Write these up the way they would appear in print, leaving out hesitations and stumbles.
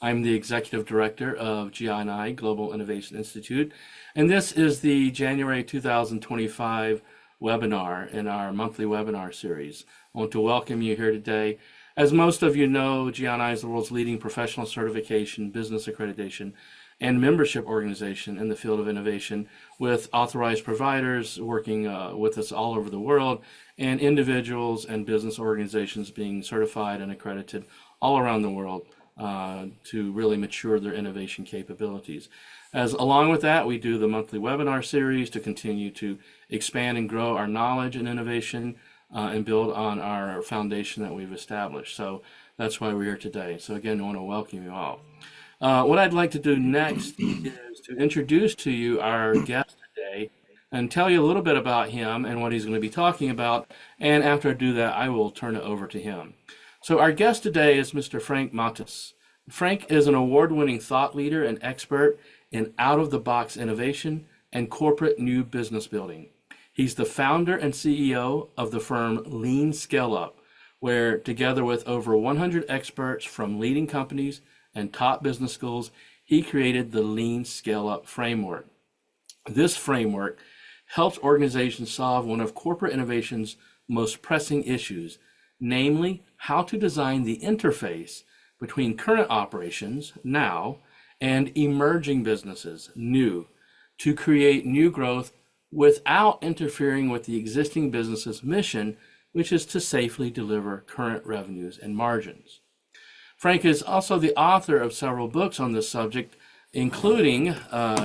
I'm the Executive Director of GI&I, Global Innovation Institute, and this is the January 2025 webinar in our monthly webinar series. I want to welcome you here today. As most of you know, GI&I is the world's leading professional certification, business accreditation, and membership organization in the field of innovation, with authorized providers working with us all over the world, and individuals and business organizations being certified and accredited all around the world to really mature their innovation capabilities. Along with that, we do the monthly webinar series to continue to expand and grow our knowledge and innovation and build on our foundation that we've established. So that's why we're here today. So again, I want to welcome you all. What I'd like to do next is to introduce to you our guest today and tell you a little bit about him and what he's going to be talking about. And after I do that, I will turn it over to him. So our guest today is Mr. Frank Mattes. Frank is an award-winning thought leader and expert in out-of-the-box innovation and corporate new business building. He's the founder and CEO of the firm Lean Scale Up, where together with over 100 experts from leading companies and top business schools, he created the Lean Scale Up framework. This framework helps organizations solve one of corporate innovation's most pressing issues, namely how to design the interface between current operations, now, and emerging businesses, new, to create new growth without interfering with the existing business's mission, which is to safely deliver current revenues and margins. Frank is also the author of several books on this subject, including,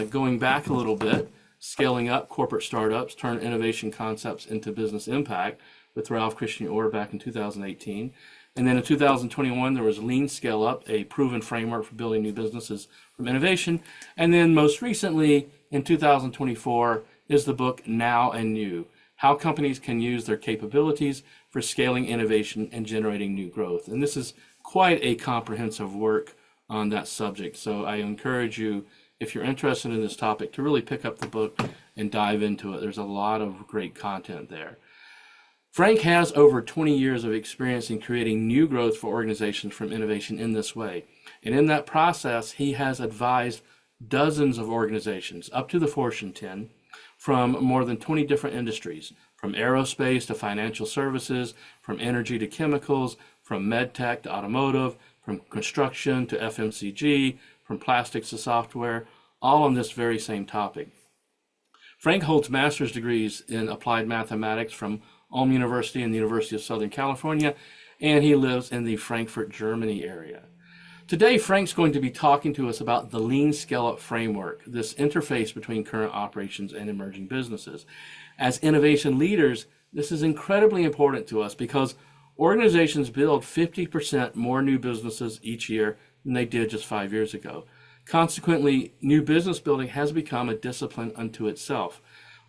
going back a little bit, Scaling Up Corporate Startups, Turn Innovation Concepts into Business Impact with Ralph Christian Orr back in 2018. And then in 2021, there was Lean Scale Up, a proven framework for building new businesses from innovation. And then most recently, in 2024, is the book Now and New, How Companies Can Use Their Capabilities for Scaling Innovation and Generating New Growth. And this is quite a comprehensive work on that subject. So I encourage you, if you're interested in this topic, to really pick up the book and dive into it. There's a lot of great content there. Frank has over 20 years of experience in creating new growth for organizations from innovation in this way. And in that process, he has advised dozens of organizations, up to the Fortune 10, from more than 20 different industries, from aerospace to financial services, from energy to chemicals, from medtech to automotive, from construction to FMCG, from plastics to software, all on this very same topic. Frank holds master's degrees in applied mathematics from Ulm University and the University of Southern California, and he lives in the Frankfurt, Germany area. Today, Frank's going to be talking to us about the Lean Scale Up framework, this interface between current operations and emerging businesses. As innovation leaders, this is incredibly important to us because organizations build 50% more new businesses each year than they did just 5 years ago. Consequently, new business building has become a discipline unto itself.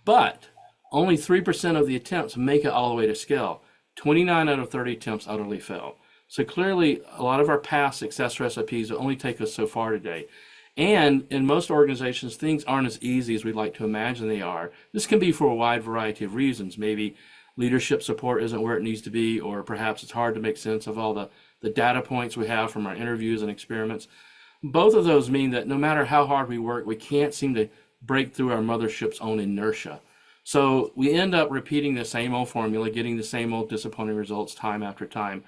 But only 3% of the attempts make it all the way to scale. 29 out of 30 attempts utterly fail. So clearly, a lot of our past success recipes only take us so far today. And in most organizations, things aren't as easy as we'd like to imagine they are. This can be for a wide variety of reasons. Maybe leadership support isn't where it needs to be, or perhaps it's hard to make sense of all the data points we have from our interviews and experiments. Both of those mean that no matter how hard we work, we can't seem to break through our mothership's own inertia. So we end up repeating the same old formula, getting the same old disappointing results time after time,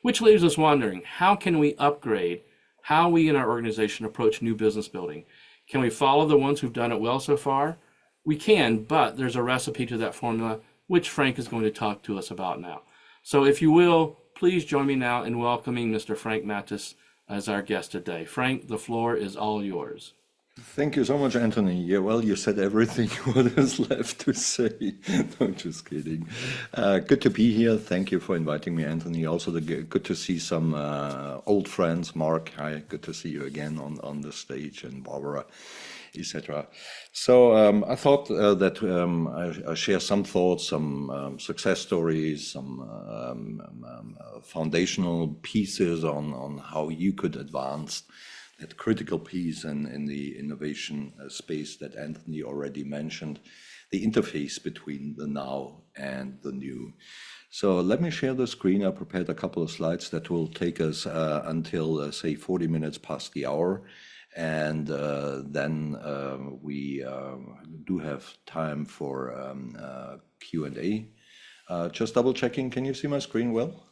which leaves us wondering, how can we upgrade how we in our organization approach new business building? Can we follow the ones who've done it well so far? We can, but there's a recipe to that formula, which Frank is going to talk to us about now. So if you will, please join me now in welcoming Mr. Frank Mattes as our guest today. Frank, the floor is all yours. Thank you so much, Anthony. Yeah, well, you said everything what is left to say. No, just kidding. Good to be here. Thank you for inviting me, Anthony. Also, good to see some old friends. Mark, hi, good to see you again on the stage, and Barbara, etc. So I thought that I share some thoughts, some success stories, some foundational pieces on how you could advance that critical piece in the innovation space that Anthony already mentioned, the interface between the now and the new. So let me share the screen. I prepared a couple of slides that will take us until, say, 40 minutes past the hour. And then we do have time for Q&A. Just double checking, can you see my screen well?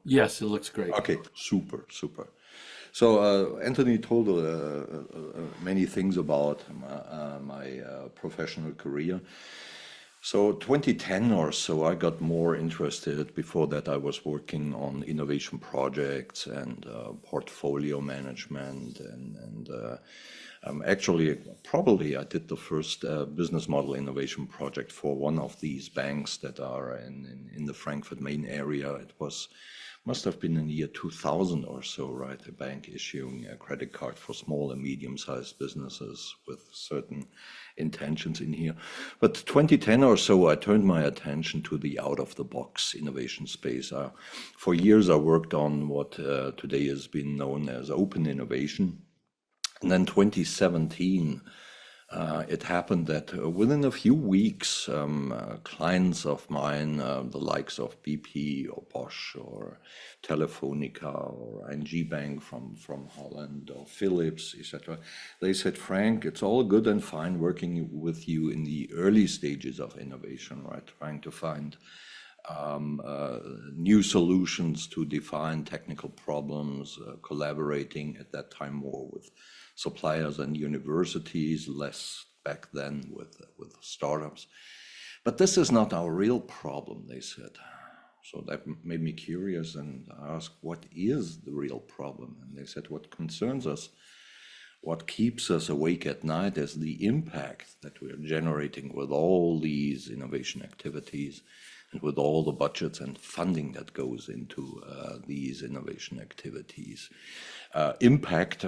Yes, it looks great. Okay, super, super. So Anthony told many things about my professional career. So 2010 or so, I got more interested. Before that, I was working on innovation projects and portfolio management. And actually, probably I did the first business model innovation project for one of these banks that are in the Frankfurt Main area. It must have been in the year 2000 or so, right? A bank issuing a credit card for small and medium-sized businesses with certain intentions in here. But 2010 or so, I turned my attention to the out-of-the-box innovation space. For years, I worked on what today has been known as open innovation. And then 2017, it happened that within a few weeks, clients of mine, the likes of BP or Bosch or Telefonica or ING Bank from Holland or Philips, etc., they said, Frank, it's all good and fine working with you in the early stages of innovation, right? Trying to find new solutions to define technical problems, collaborating at that time more with suppliers and universities, less back then with startups. But this is not our real problem, they said. So that made me curious and asked, what is the real problem? And they said, what concerns us, what keeps us awake at night is the impact that we are generating with all these innovation activities and with all the budgets and funding that goes into these innovation activities. Impact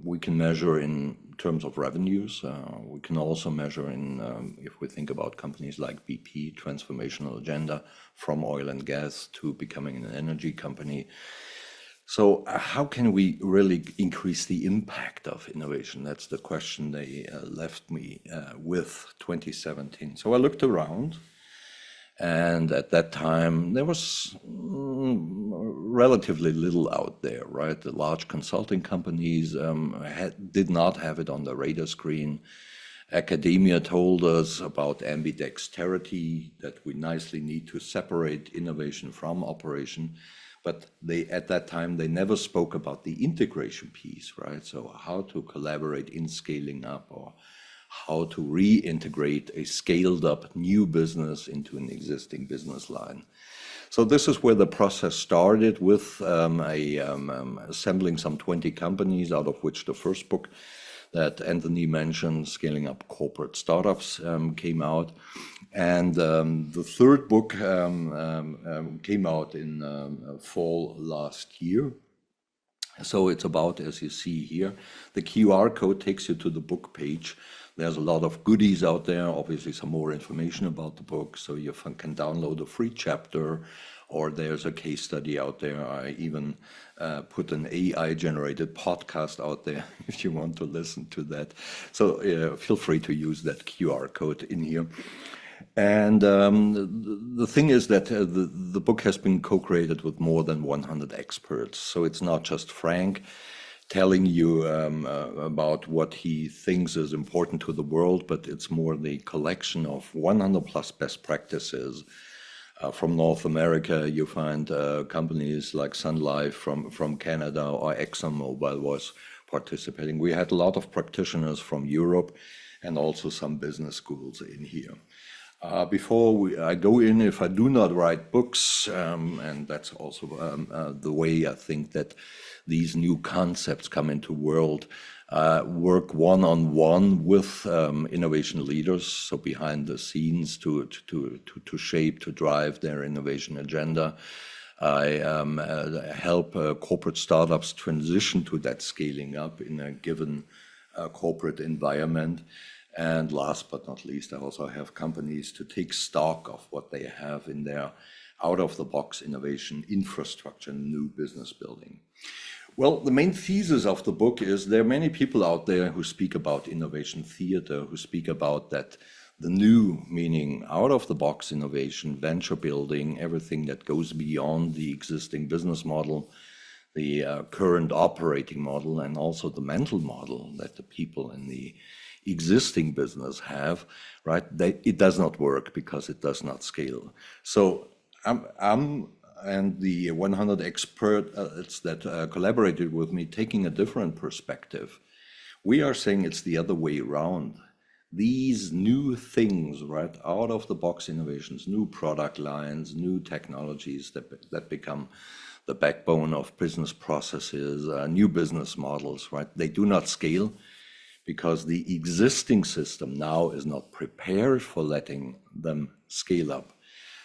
we can measure in terms of revenues. We can also measure in, if we think about companies like BP, transformational agenda from oil and gas to becoming an energy company. So how can we really increase the impact of innovation? That's the question they left me with 2017. So I looked around. And at that time, there was relatively little out there, right? The large consulting companies did not have it on the radar screen. Academia told us about ambidexterity, that we nicely need to separate innovation from operation. But at that time, they never spoke about the integration piece, right? So how to collaborate in scaling up or how to reintegrate a scaled up new business into an existing business line. So this is where the process started with assembling some 20 companies, out of which the first book that Anthony mentioned, Scaling Up Corporate Startups, came out. And the third book came out in fall last year. So it's about, as you see here, the QR code takes you to the book page. There's a lot of goodies out there, obviously some more information about the book, so you can download a free chapter, or there's a case study out there. I even put an AI-generated podcast out there if you want to listen to that. So feel free to use that QR code in here. And the thing is that the book has been co-created with more than 100 experts. So it's not just Frank telling you about what he thinks is important to the world, but it's more the collection of 100 plus best practices. From North America, you find companies like Sun Life from Canada, or ExxonMobil was participating. We had a lot of practitioners from Europe and also some business schools in here. Before I go in, if I do not write books, and that's also the way I think that these new concepts come into world, work one-on-one with innovation leaders, so behind the scenes to shape, to drive their innovation agenda. I help corporate startups transition to that scaling up in a given corporate environment. And last but not least, I also have companies to take stock of what they have in their out-of-the-box innovation infrastructure and new business building. Well, the main thesis of the book is there are many people out there who speak about innovation theater, who speak about that The new, meaning out-of-the-box innovation, venture building, everything that goes beyond the existing business model, the current operating model, and also the mental model that the people in the existing business have, right? It does not work because it does not scale. So I'm and the 100 experts that collaborated with me taking a different perspective. We are saying it's the other way around. These new things, right, out of the box innovations, new product lines, new technologies that become the backbone of business processes, new business models, right? They do not scale because the existing system now is not prepared for letting them scale up.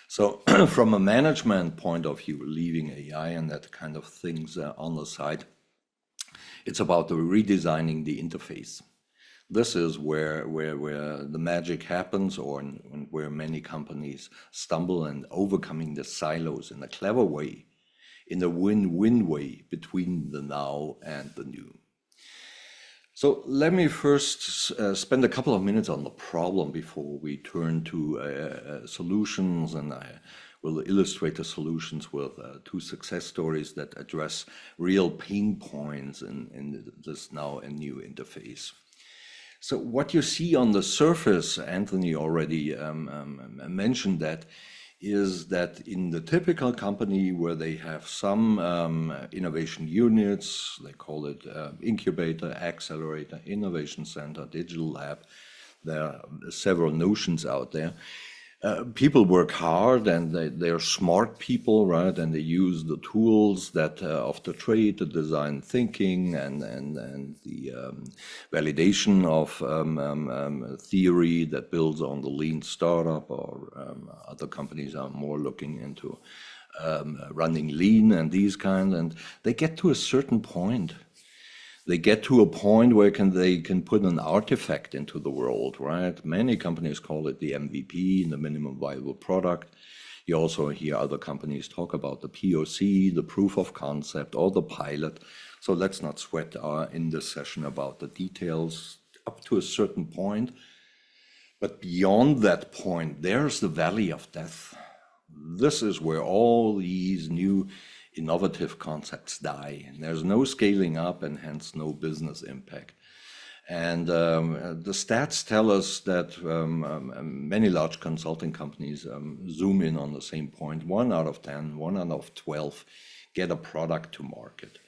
So from a management point of view, leaving AI and that kind of things on the side, it's about the redesigning the interface. This is where the magic happens, or where many companies stumble, and overcoming the silos in a clever way, in a win-win way between the now and the new. So let me first spend a couple of minutes on the problem before we turn to solutions, and I will illustrate the solutions with two success stories that address real pain points in this now and new interface. So what you see on the surface, Anthony already mentioned that, is that in the typical company where they have some innovation units, they call it incubator, accelerator, innovation center, digital lab, there are several notions out there. People work hard, and they're smart people, right? And they use the tools that of the trade, the design thinking, and the validation of theory that builds on the lean startup, or other companies are more looking into running lean and these kind. And they get to a certain point. They get to a point where they can put an artifact into the world, right? Many companies call it the MVP, the minimum viable product. You also hear other companies talk about the POC, the proof of concept, or the pilot. So let's not sweat in this session about the details up to a certain point. But beyond that point, there's the valley of death. This is where all these new innovative concepts die. And there's no scaling up, and hence no business impact. And the stats tell us that many large consulting companies zoom in on the same point. 1 out of 10, 1 out of 12 get a product to market,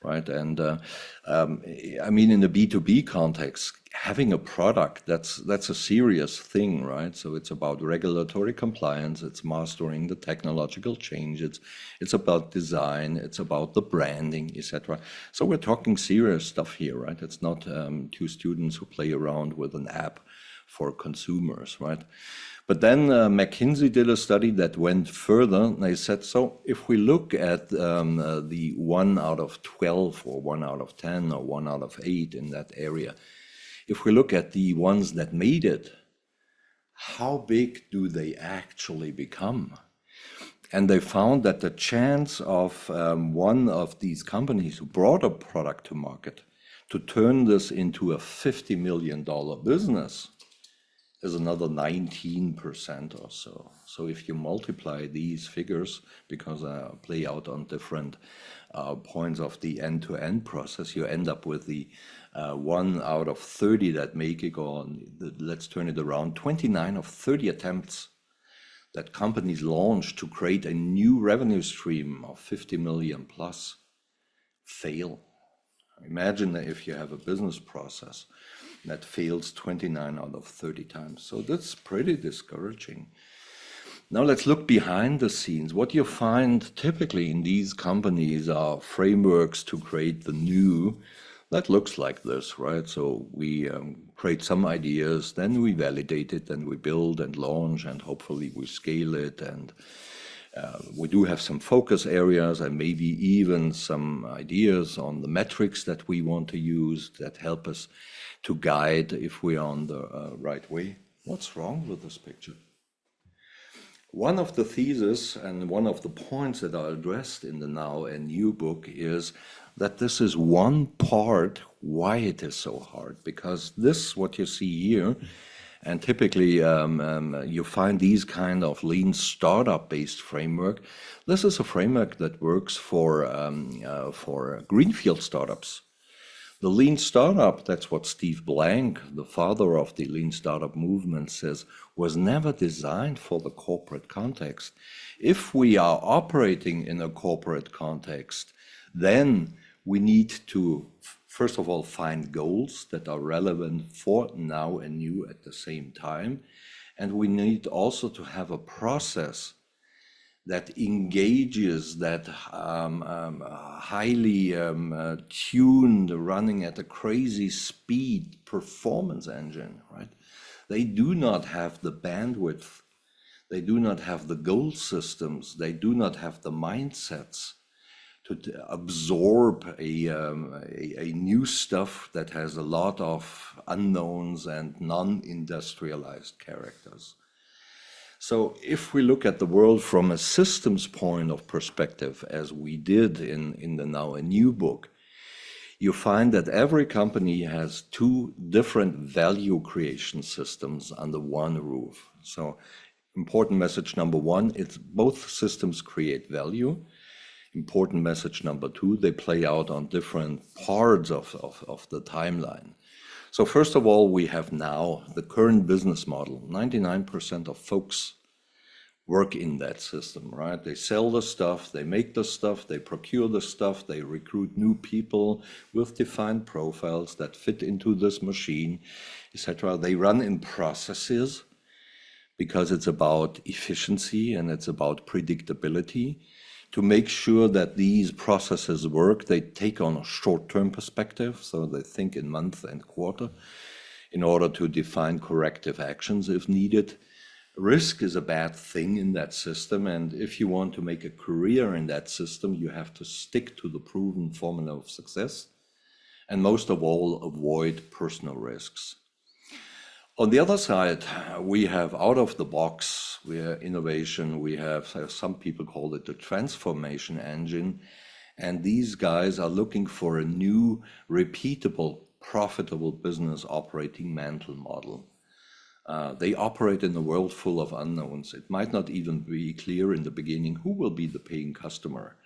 right? And I mean, in the B2B context, having a product, that's a serious thing, right? So it's about regulatory compliance, it's mastering the technological change, it's about design, it's about the branding, etc. So we're talking serious stuff here, right? It's not two students who play around with an app for consumers, right? But then McKinsey did a study that went further. They said, so if we look at the 1 out of 12 or 1 out of 10 or 1 out of 8 in that area, if we look at the ones that made it, how big do they actually become? And they found that the chance of one of these companies who brought a product to market to turn this into a $50 million business is another 19% or so. So if you multiply these figures, because play out on different points of the end-to-end process, you end up with the 1 out of 30 that make it, or let's turn it around, 29 of 30 attempts that companies launch to create a new revenue stream of 50 million plus fail. Imagine that if you have a business process that fails 29 out of 30 times. So that's pretty discouraging. Now let's look behind the scenes. What you find typically in these companies are frameworks to create the new. That looks like this, right? So we create some ideas, then we validate it, then we build and launch, and hopefully we scale it. And we do have some focus areas and maybe even some ideas on the metrics that we want to use that help us to guide if we're on the right way. What's wrong with this picture? One of the theses and one of the points that are addressed in the Now and New book is that this is one part why it is so hard, because this, what you see here, And typically, you find these kind of lean startup-based framework. This is a framework that works for greenfield startups. The lean startup, that's what Steve Blank, the father of the lean startup movement, says, was never designed for the corporate context. If we are operating in a corporate context, then we need to, first of all, find goals that are relevant for now and new at the same time. And we need also to have a process that engages that highly tuned, running at a crazy speed performance engine, right? They do not have the bandwidth, they do not have the goal systems, they do not have the mindsets to absorb a new stuff that has a lot of unknowns and non-industrialized characters. So if we look at the world from a systems point of perspective, as we did in the Now a New book, you find that every company has two different value creation systems under one roof. So important message number one, it's both systems create value. Important message number two, they play out on different parts of the timeline. So first of all, we have now the current business model. 99% of folks work in that system, right? They sell the stuff, they make the stuff, they procure the stuff, they recruit new people with defined profiles that fit into this machine, etc. They run in processes because it's about efficiency and it's about predictability. To make sure that these processes work, they take on a short-term perspective, so they think in month and quarter in order to define corrective actions if needed. Risk is a bad thing in that system, and if you want to make a career in that system, you have to stick to the proven formula of success, and most of all, avoid personal risks. On the other side, we have out of the box, we have innovation, we have, some people call it the transformation engine, and these guys are looking for a new, repeatable, profitable business operating mental model. They operate in a world full of unknowns. It might not even be clear in the beginning who will be the paying customer.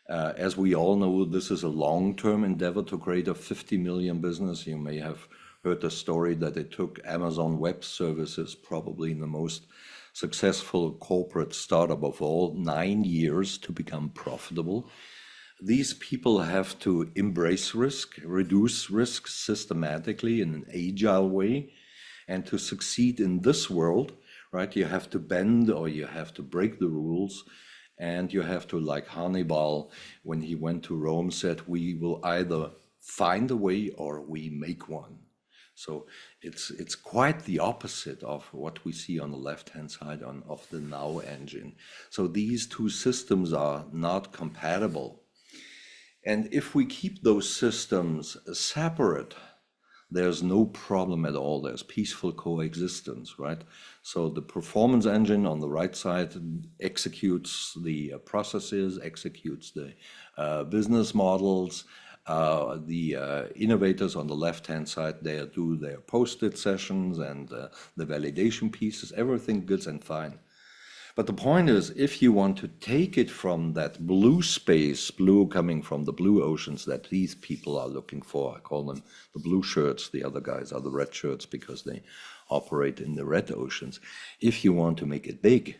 As we all know, this is a long-term endeavor to create a 50 million business. You may have heard the story that it took Amazon Web Services, probably the most successful corporate startup of all, 9 years to become profitable. These people have to embrace risk, reduce risk systematically in an agile way. And to succeed in this world, right, you have to bend or you have to break the rules. And you have to, like Hannibal, when he went to Rome, said, we will either find a way or we make one. So it's quite the opposite of what we see on the left-hand side of the Now engine. So these two systems are not compatible. And if we keep those systems separate, there's no problem at all. There's peaceful coexistence, right? So the performance engine on the right side executes the processes, executes the business models. The innovators on the left-hand side, they do their post-it sessions and the validation pieces, everything good and fine. But the point is, if you want to take it from that blue space, blue coming from the blue oceans that these people are looking for, I call them the blue shirts, the other guys are the red shirts because they operate in the red oceans. If you want to make it big,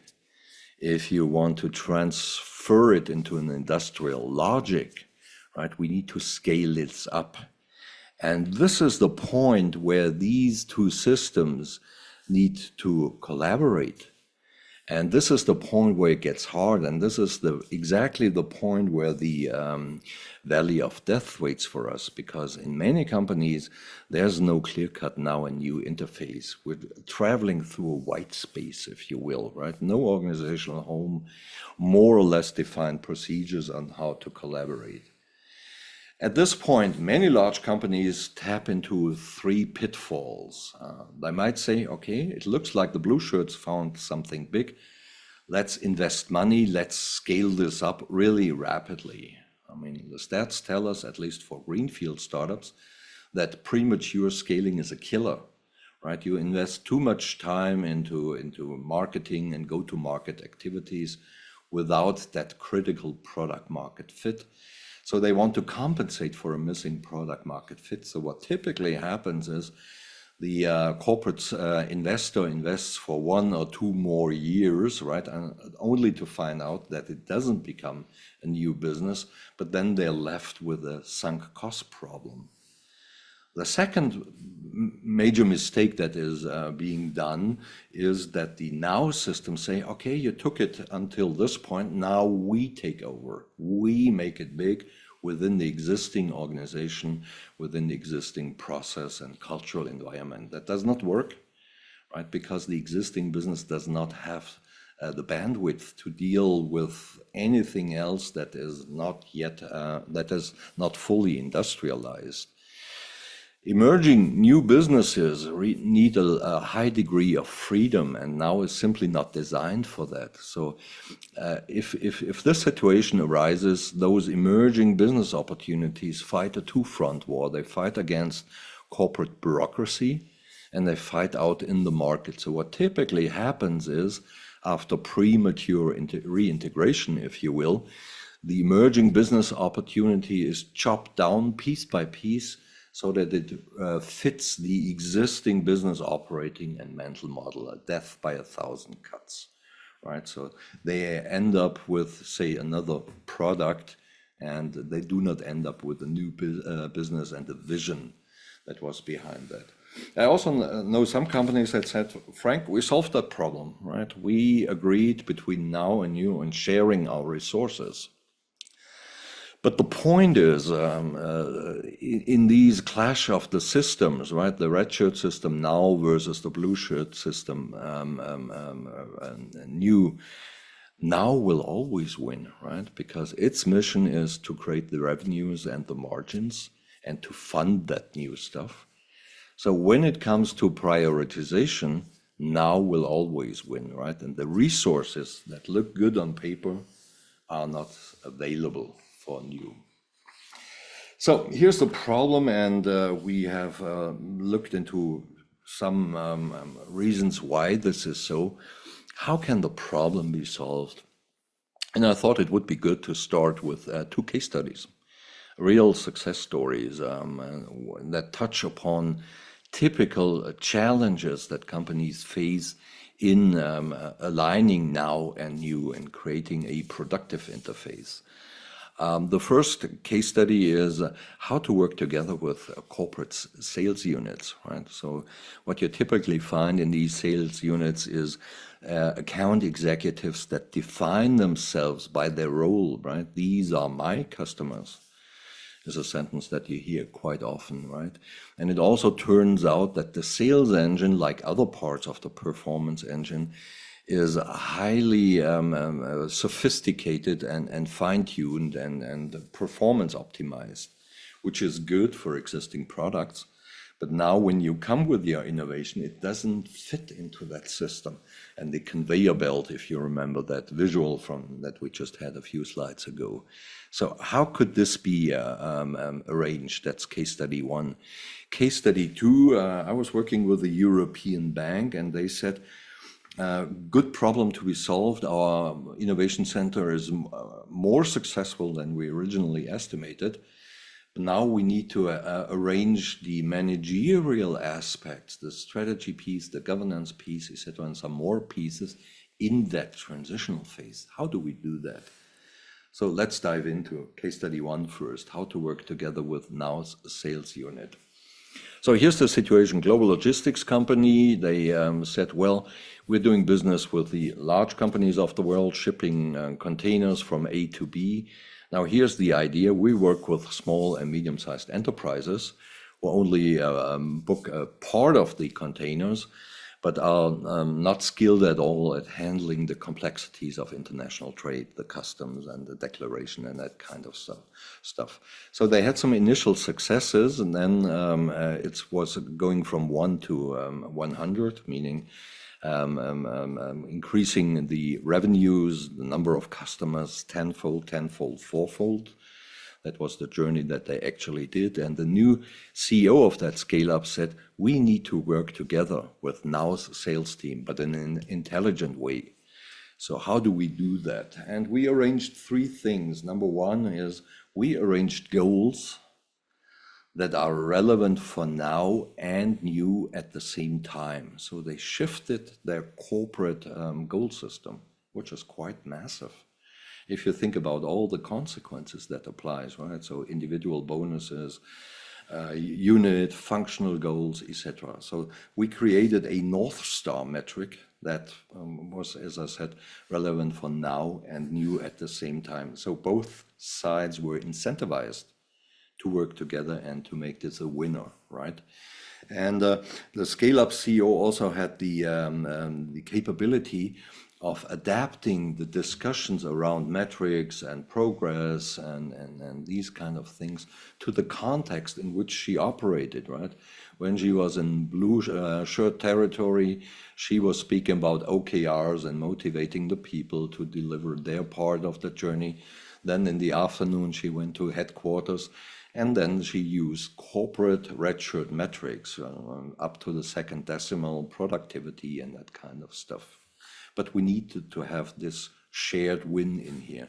if you want to transfer it into an industrial logic, right, we need to scale this up. And this is the point where these two systems need to collaborate. And this is the point where it gets hard, and this is exactly the point where the valley of death waits for us, because in many companies, there's no clear-cut now a new interface. We're traveling through a white space, if you will, right? No organizational home, more or less defined procedures on how to collaborate. At this point, many large companies tap into three pitfalls. They might say, okay, it looks like the blue shirts found something big. Let's invest money. Let's scale this up really rapidly. I mean, the stats tell us, at least for greenfield startups, that premature scaling is a killer, right? You invest too much time into marketing and go-to-market activities without that critical product market fit. So they want to compensate for a missing product market fit. So what typically happens is the corporate investor invests for 1 or 2 more years, right? And only to find out that it doesn't become a new business, but then they're left with a sunk cost problem. The second major mistake that is being done is that the now systems say, okay, you took it until this point, now we take over. We make it big within the existing organization, within the existing process and cultural environment. That does not work, right? Because the existing business does not have the bandwidth to deal with anything else that is not yet, that is not fully industrialized. Emerging new businesses need a high degree of freedom, and now is simply not designed for that. So if this situation arises, those emerging business opportunities fight a two-front war. They fight against corporate bureaucracy, and they fight out in the market. So what typically happens is, after premature reintegration, if you will, the emerging business opportunity is chopped down piece by piece, so that it fits the existing business operating and mental model, a death by 1,000 cuts, right? So they end up with, say, another product, and they do not end up with a new business and the vision that was behind that. I also know some companies that said, Frank, we solved that problem, right? We agreed between now and you on sharing our resources. But the point is, in these clash of the systems, right, the red shirt system now versus the blue shirt system, new, now will always win, right? Because its mission is to create the revenues and the margins and to fund that new stuff. So when it comes to prioritization, now will always win, right? And the resources that look good on paper are not available for new. So here's the problem, and we have looked into some reasons why this is so. How can the problem be solved? And I thought it would be good to start with 2 case studies, real success stories that touch upon typical challenges that companies face in aligning now and new and creating a productive interface. The first case study is how to work together with corporate sales units, right? So what you typically find in these sales units is account executives that define themselves by their role, right? These are my customers, is a sentence that you hear quite often, right? And it also turns out that the sales engine, like other parts of the performance engine, is highly sophisticated and fine-tuned and performance optimized, which is good for existing products. But now when you come with your innovation, it doesn't fit into that system. And the conveyor belt, if you remember that visual from that we just had a few slides ago. So how could this be arranged? That's case study 1. Case study 2, I was working with a European bank, and they said, good problem to be solved. Our innovation center is more successful than we originally estimated. Now we need to arrange the managerial aspects, the strategy piece, the governance piece, etc., and some more pieces in that transitional phase. How do we do that? So let's dive into case study 1 first, how to work together with Now's sales unit. So here's the situation. Global logistics company, they said, well, we're doing business with the large companies of the world, shipping containers from A to B. Now here's the idea. We work with small and medium-sized enterprises who only book a part of the containers, but are not skilled at all at handling the complexities of international trade, the customs and the declaration and that kind of stuff. So they had some initial successes, and then it was going from 1 to 100, meaning increasing the revenues, the number of customers tenfold, fourfold. That was the journey that they actually did. And the new CEO of that scale-up said, we need to work together with Now's sales team, but in an intelligent way. So how do we do that? And we arranged three things. Number one is we arranged goals that are relevant for now and new at the same time. So they shifted their corporate goal system, which is quite massive. If you think about all the consequences that applies, right? So individual bonuses, unit, functional goals, etc. So we created a North Star metric that was, as I said, relevant for now and new at the same time. So both sides were incentivized to work together and to make this a winner, right? And the scale-up CEO also had the capability of adapting the discussions around metrics and progress and these kind of things to the context in which she operated, right? When she was in blue shirt territory, she was speaking about OKRs and motivating the people to deliver their part of the journey. Then in the afternoon, she went to headquarters, and then she used corporate red shirt metrics up to the second decimal, productivity and that kind of stuff. But we needed to have this shared win in here.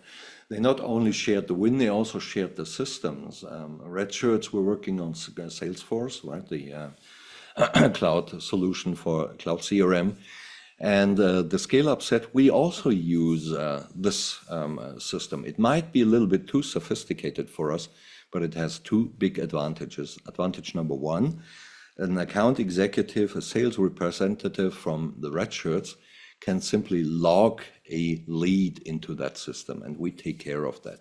They not only shared the win, they also shared the systems. Red shirts were working on Salesforce, right? The cloud solution for cloud CRM. And the scale-up said, we also use this system. It might be a little bit too sophisticated for us, but it has two big advantages. Advantage number one, an account executive, a sales representative from the red shirts, can simply log a lead into that system, and we take care of that.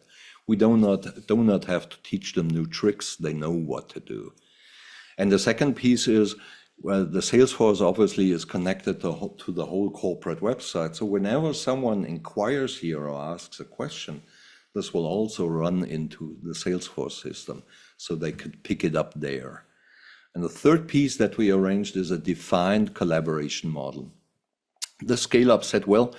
We do not have to teach them new tricks. They know what to do. And the second piece is, well, the Salesforce obviously is connected to the whole corporate website. So whenever someone inquires here or asks a question, this will also run into the Salesforce system, so they could pick it up there. And the third piece that we arranged is a defined collaboration model. The scale-up said, well,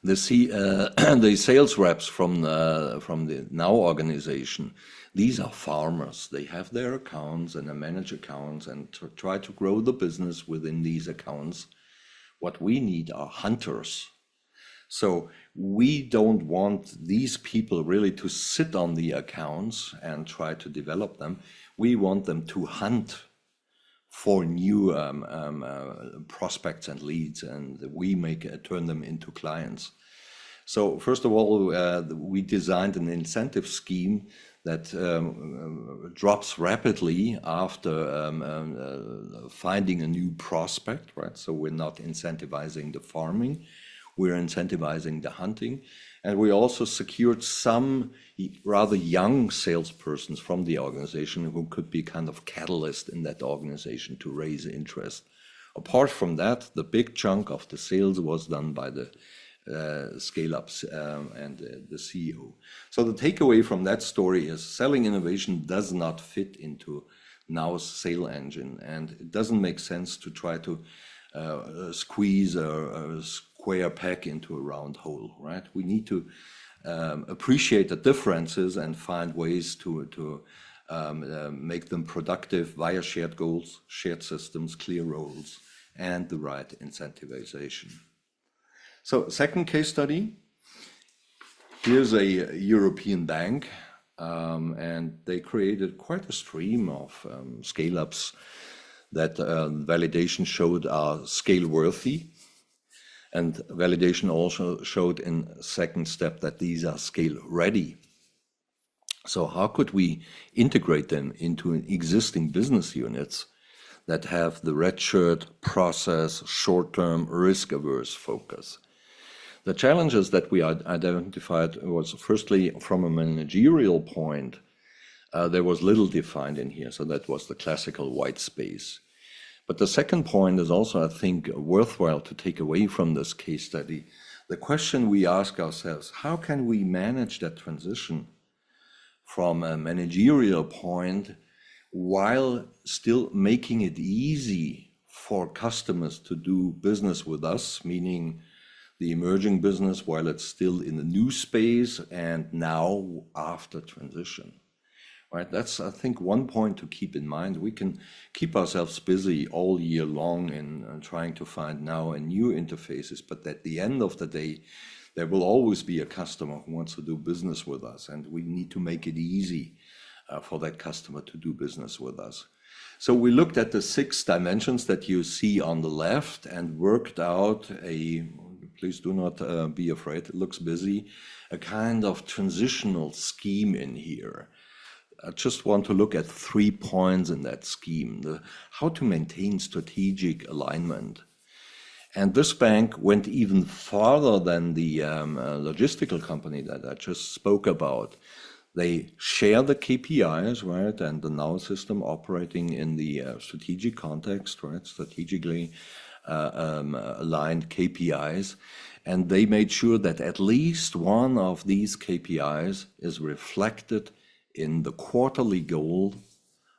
the sales reps from the Now organization, these are farmers. They have their accounts and they manage accounts and try to grow the business within these accounts. What we need are hunters. So we don't want these people really to sit on the accounts and try to develop them. We want them to hunt for new prospects and leads, and we turn them into clients. So first of all, we designed an incentive scheme that drops rapidly after finding a new prospect, right? So we're not incentivizing the farming, we're incentivizing the hunting. And we also secured some rather young salespersons from the organization who could be kind of catalyst in that organization to raise interest. Apart from that, the big chunk of the sales was done by the scale-ups and the CEO. So the takeaway from that story is selling innovation does not fit into Now's sale engine, and it doesn't make sense to try to squeeze a square peg into a round hole, right? We need to appreciate the differences and find ways to make them productive via shared goals, shared systems, clear roles, and the right incentivization. So second case study, here's a European bank, and they created quite a stream of scale-ups that validation showed are scale-worthy. And validation also showed in second step that these are scale-ready. So how could we integrate them into existing business units that have the red shirt process, short-term, risk-averse focus? The challenges that we identified was firstly from a managerial point, there was little defined in here. So that was the classical white space. But the second point is also, I think, worthwhile to take away from this case study. The question we ask ourselves, how can we manage that transition from a managerial point while still making it easy for customers to do business with us, meaning the emerging business while it's still in the new space and now after transition? right? That's, I think, one point to keep in mind. We can keep ourselves busy all year long in trying to find now and new interfaces, but at the end of the day, there will always be a customer who wants to do business with us, and we need to make it easy for that customer to do business with us. So we looked at the 6 dimensions that you see on the left and worked out please do not be afraid, it looks busy, a kind of transitional scheme in here. I just want to look at 3 points in that scheme, how to maintain strategic alignment. And this bank went even farther than the logistical company that I just spoke about. They share the KPIs, right, and the Now system operating in the strategic context, right, strategically aligned KPIs. And they made sure that at least one of these KPIs is reflected in the quarterly goal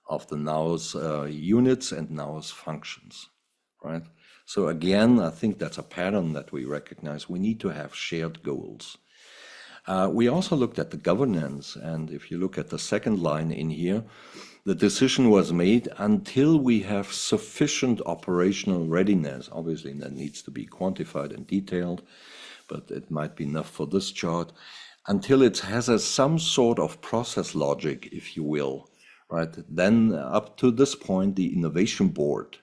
of the Now's units and Now's functions, right? So again, I think that's a pattern that we recognize. We need to have shared goals. We also looked at the governance, and if you look at the second line in here, the decision was made until we have sufficient operational readiness. Obviously, that needs to be quantified and detailed, but it might be enough for this chart, until it has some sort of process logic, if you will, right? Then up to this point, the innovation board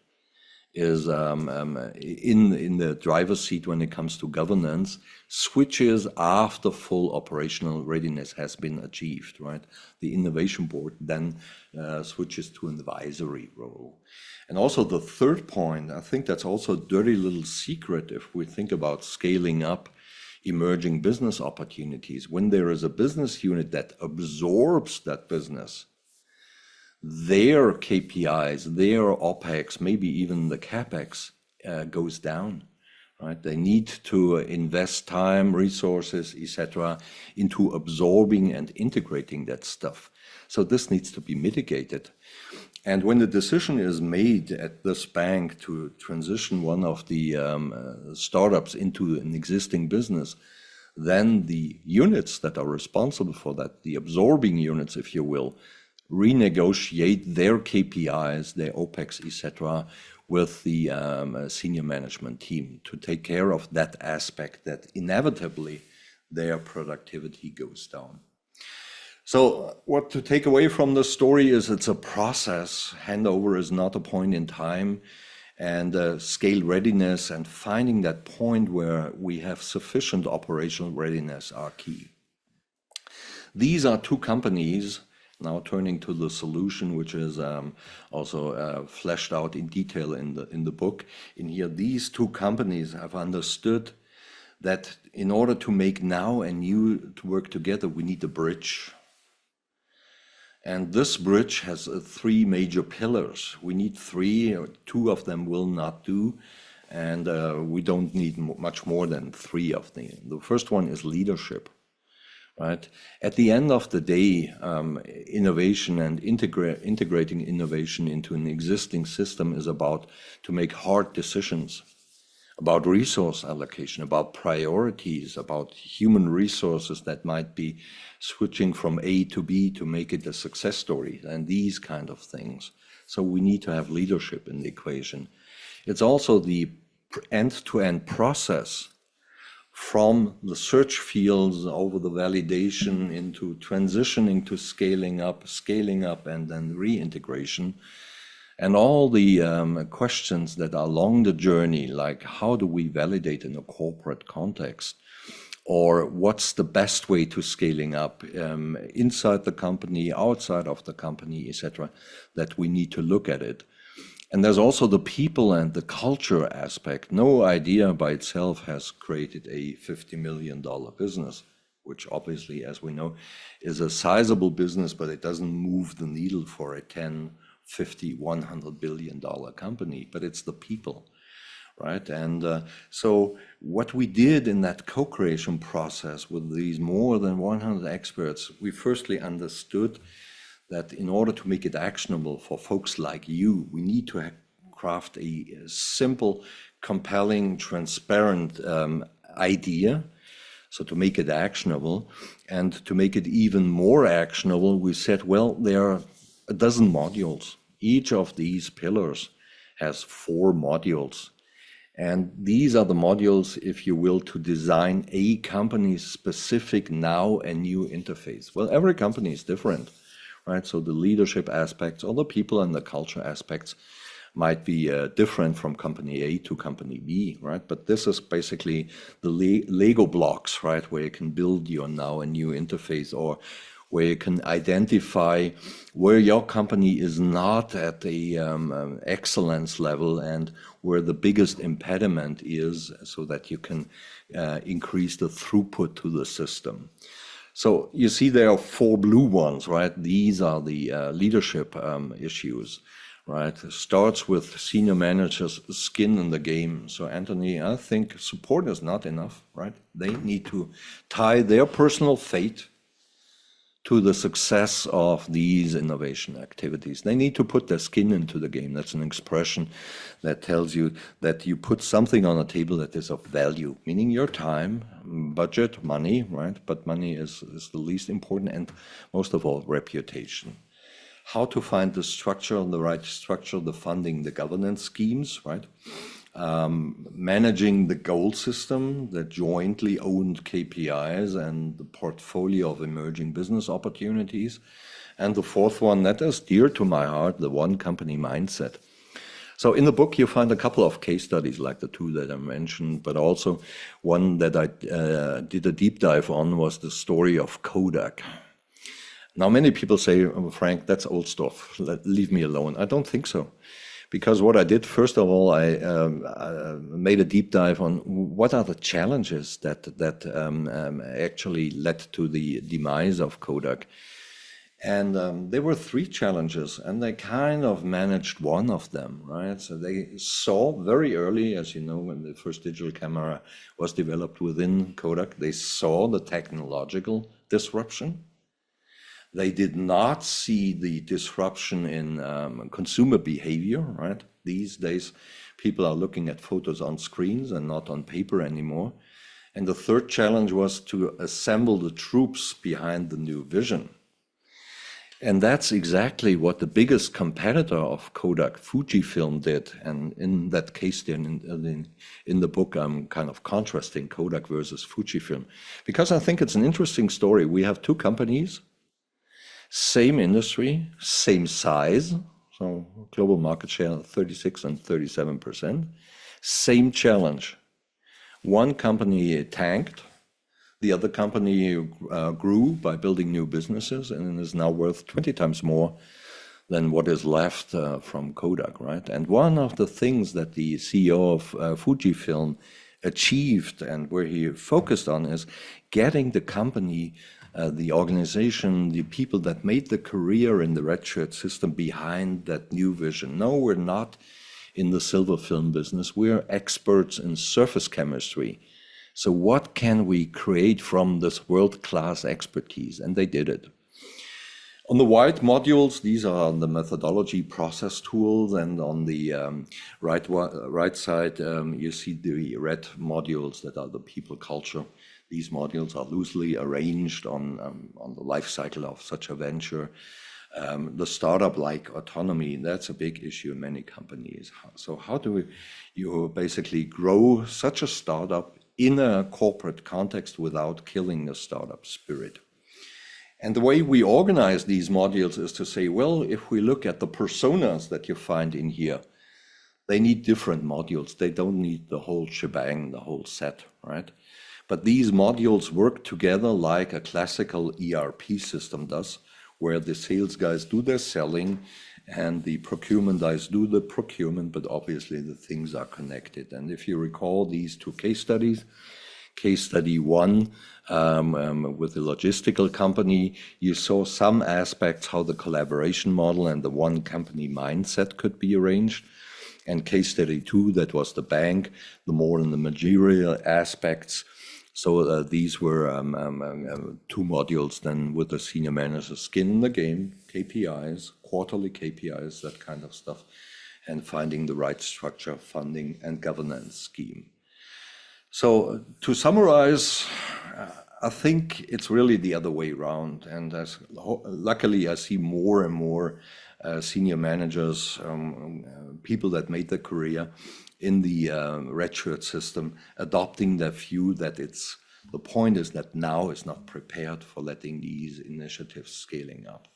is in the driver's seat when it comes to governance, switches after full operational readiness has been achieved, right? The innovation board then switches to an advisory role. And also the third point, I think that's also a dirty little secret if we think about scaling up emerging business opportunities. When there is a business unit that absorbs that business, their KPIs, their OPEX, maybe even the CAPEX goes down, right? They need to invest time, resources, etc., into absorbing and integrating that stuff. So this needs to be mitigated. And when the decision is made at this bank to transition one of the startups into an existing business, then the units that are responsible for that, the absorbing units, if you will, renegotiate their KPIs, their OPEX, etc., with the senior management team to take care of that aspect that inevitably their productivity goes down. So what to take away from the story is it's a process. Handover is not a point in time, and scale readiness and finding that point where we have sufficient operational readiness are key. These are 2 companies. Now turning to the solution, which is also fleshed out in detail in the book. In here, these 2 companies have understood that in order to make Now and New to work together, we need a bridge. And this bridge has 3 major pillars. We need 3, or 2 of them will not do, and we don't need much more than 3 of them. The first one is leadership. Right. At the end of the day, innovation and integrating innovation into an existing system is about to make hard decisions about resource allocation, about priorities, about human resources that might be switching from A to B to make it a success story, and these kind of things. So we need to have leadership in the equation. It's also the end-to-end process from the search fields over the validation into transitioning to scaling up, and then reintegration. And all the questions that are along the journey, like how do we validate in a corporate context? Or what's the best way to scaling up inside the company, outside of the company, etc., that we need to look at it. And there's also the people and the culture aspect. No idea by itself has created a $50 million business, which obviously, as we know, is a sizable business, but it doesn't move the needle for a 10, 50, $100 billion company, but it's the people, right? And so what we did in that co-creation process with these more than 100 experts, we firstly understood that in order to make it actionable for folks like you, we need to craft a simple, compelling, transparent idea So to make it actionable, and to make it even more actionable, we said, well, there are a dozen modules. Each of these pillars has 4 modules. And these are the modules, if you will, to design a company's specific now and new interface. Well, every company is different, right? So the leadership aspects or the people and the culture aspects might be different from company A to company B, right? But this is basically the Lego blocks, right? Where you can build your now and new interface, or where you can identify where your company is not at the excellence level and where the biggest impediment is, so that you can increase the throughput to the system. So you see there are 4 blue ones, right? These are the leadership issues, right? It starts with senior managers' skin in the game. So Anthony, I think support is not enough, right? They need to tie their personal fate to the success of these innovation activities. They need to put their skin into the game. That's an expression that tells you that you put something on a table that is of value, meaning your time, budget, money, right? But money is the least important, and most of all, reputation. How to find the structure, the right structure, the funding, the governance schemes, right? Managing the goal system, the jointly owned KPIs, and the portfolio of emerging business opportunities. And the 4th one, that is dear to my heart, the one company mindset. So in the book, you find a couple of case studies like the 2 that I mentioned, but also one that I did a deep dive on was the story of Kodak. Now, many people say, oh, Frank, that's old stuff. Leave me alone. I don't think so. Because what I did, first of all, I made a deep dive on what are the challenges that actually led to the demise of Kodak. And there were 3 challenges, and they kind of managed one of them, right? So they saw very early, as you know, when the first digital camera was developed within Kodak, they saw the technological disruption. They did not see the disruption in consumer behavior, right? These days, people are looking at photos on screens and not on paper anymore. And the 3rd challenge was to assemble the troops behind the new vision. And that's exactly what the biggest competitor of Kodak, Fujifilm, did. And in that case, in the book, I'm kind of contrasting Kodak versus Fujifilm, because I think it's an interesting story. We have 2 companies, same industry, same size, so global market share 36 and 37%, same challenge. One company tanked, the other company grew by building new businesses and is now worth 20 times more than what is left from Kodak, right? And one of the things that the CEO of Fujifilm achieved and where he focused on is getting the company, the organization, the people that made the career in the red shirt system behind that new vision. No, we're not in the silver film business. We're experts in surface chemistry. So what can we create from this world-class expertise? And they did it. On the white modules, these are the methodology process tools, and on the right side, you see the red modules that are the people culture. These modules are loosely arranged on the life cycle of such a venture. The startup-like autonomy, that's a big issue in many companies. So how do you basically grow such a startup in a corporate context without killing the startup spirit? And the way we organize these modules is to say, well, if we look at the personas that you find in here, they need different modules. They don't need the whole shebang, the whole set, right? But these modules work together like a classical ERP system does, where the sales guys do their selling and the procurement guys do the procurement, but obviously the things are connected. And if you recall these 2 case studies, case study 1 with the logistical company, you saw some aspects how the collaboration model and the one company mindset could be arranged. And case study 2, that was the bank, the more in the managerial aspects. So these were 2 modules then with the senior manager's skin in the game, KPIs, quarterly KPIs, that kind of stuff, and finding the right structure, funding, and governance scheme. So to summarize, I think it's really the other way around. And luckily, I see more and more senior managers, people that made their career in the red shirt system, adopting the view that the point is that now is not prepared for letting these initiatives scaling up.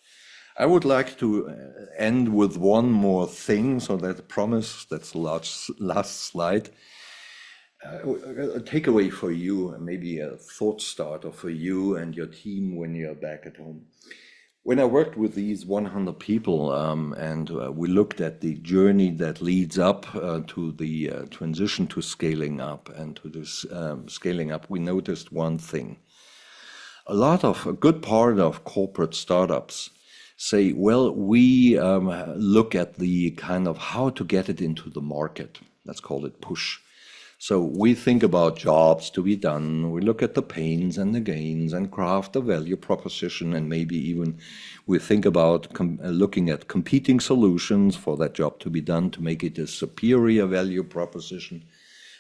I would like to end with one more thing, so that promise, that's the last slide. A takeaway for you, and maybe a thought starter for you and your team when you're back at home. When I worked with these 100 people and we looked at the journey that leads up to the transition to scaling up and to this scaling up, we noticed one thing. A good part of corporate startups say, well, we look at the kind of how to get it into the market. Let's call it push. So we think about jobs to be done. We look at the pains and the gains and craft a value proposition, and maybe even we think about looking at competing solutions for that job to be done to make it a superior value proposition.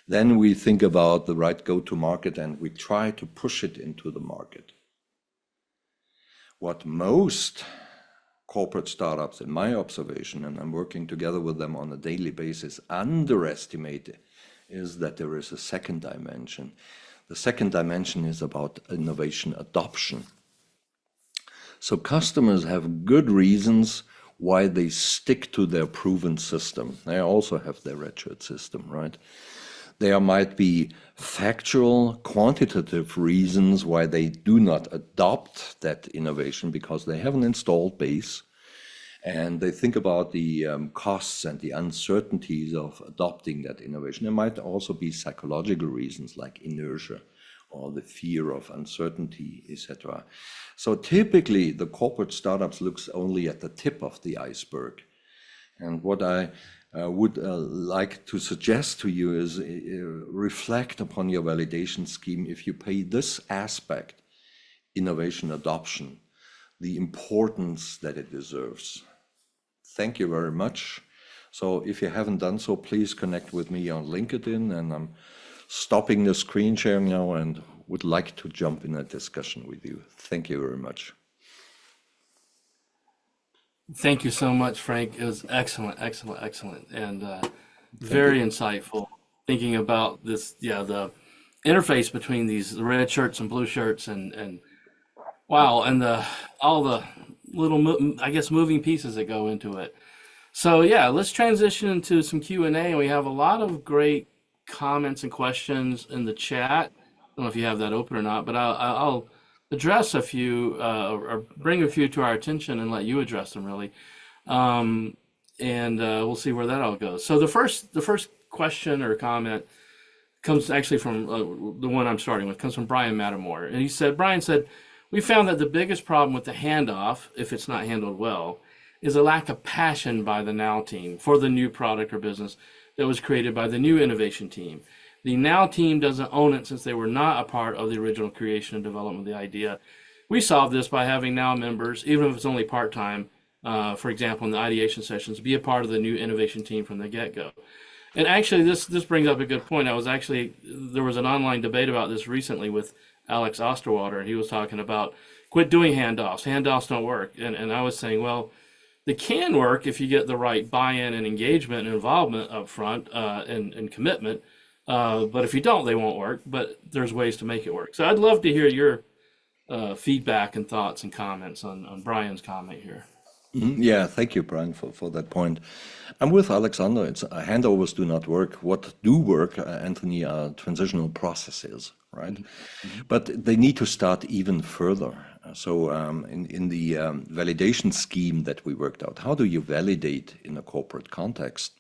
Then we think about the right go-to-market and we try to push it into the market. What most corporate startups, in my observation, and I'm working together with them on a daily basis, underestimate is that there is a second dimension. The second dimension is about innovation adoption. So customers have good reasons why they stick to their proven system. They also have their red shirt system, right? There might be factual, quantitative reasons why they do not adopt that innovation because they have an installed base. And they think about the costs and the uncertainties of adopting that innovation. There might also be psychological reasons like inertia or the fear of uncertainty, etc. So typically, the corporate startups looks only at the tip of the iceberg. And what I would like to suggest to you is reflect upon your validation scheme if you pay this aspect, innovation adoption, the importance that it deserves. Thank you very much. So if you haven't done so, please connect with me on LinkedIn, and I'm stopping the screen sharing now and would like to jump in a discussion with you. Thank you very much. Thank you so much, Frank. It was excellent, and very insightful. Thinking about this, the interface between these red shirts and blue shirts, and wow, and all the little, moving pieces that go into it. So let's transition into some Q&A. We have a lot of great comments and questions in the chat. I don't know if you have that open or not, but I'll address a few or bring a few to our attention and let you address them really. And we'll see where that all goes. So the first question or comment comes actually from the one I'm starting with, comes from Brian Mattamore. And Brian said, we found that the biggest problem with the handoff, if it's not handled well, is a lack of passion by the Now team for the new product or business that was created by the new innovation team. The Now team doesn't own it since they were not a part of the original creation and development of the idea. We solved this by having Now members, even if it's only part-time, for example, in the ideation sessions, be a part of the new innovation team from the get-go. And actually, this brings up a good point. There was an online debate about this recently with Alex Osterwalder, and he was talking about quit doing handoffs. Handoffs don't work. And I was saying, well, they can work if you get the right buy-in and engagement and involvement up front and commitment. But if you don't, they won't work. But there's ways to make it work. So I'd love to hear your feedback and thoughts and comments on Brian's comment here. Yeah, thank you, Brian, for that point. I'm with Alexander. It's handovers do not work. What do work, Anthony, are transitional processes, right? Mm-hmm. But they need to start even further. So in the validation scheme that we worked out, how do you validate in a corporate context?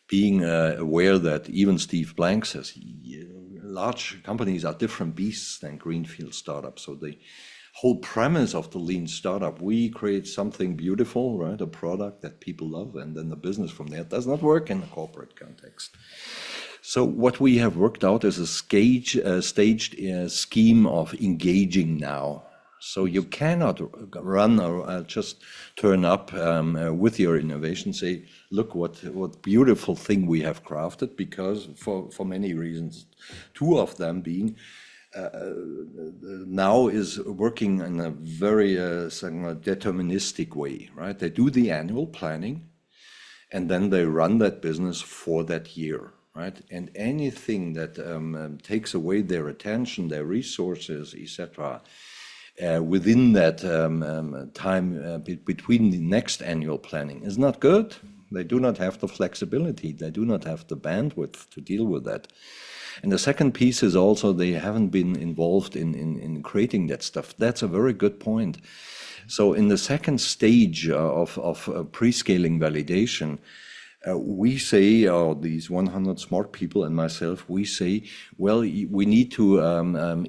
Being aware that even Steve Blank says large companies are different beasts than greenfield startups. So the whole premise of the lean startup, we create something beautiful, right? A product that people love, and then the business from there does not work in a corporate context. So what we have worked out is a staged scheme of engaging Now. So you cannot run or just turn up with your innovation, say, look what beautiful thing we have crafted, because for many reasons, two of them being now is working in a very deterministic way, right? They do the annual planning and then they run that business for that year, right? And anything that takes away their attention, their resources, etc., within that time between the next annual planning is not good. They do not have the flexibility. They do not have the bandwidth to deal with that. And the second piece is also they haven't been involved in creating that stuff. That's a very good point. So in the second stage of pre-scaling validation, we say, these 100 smart people and myself, we say, well, we need to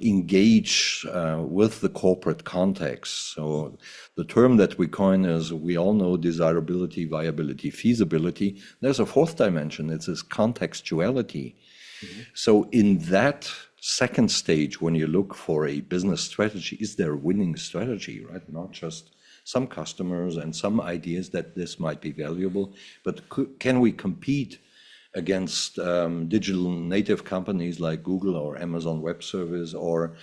engage with the corporate context. So the term that we coin is, we all know, desirability, viability, feasibility. There's a fourth dimension. It's this contextuality. Mm-hmm. So in that second stage, when you look for a business strategy, is there a winning strategy, right? Not just some customers and some ideas that this might be valuable, but can we compete against digital native companies like Google or Amazon Web Service or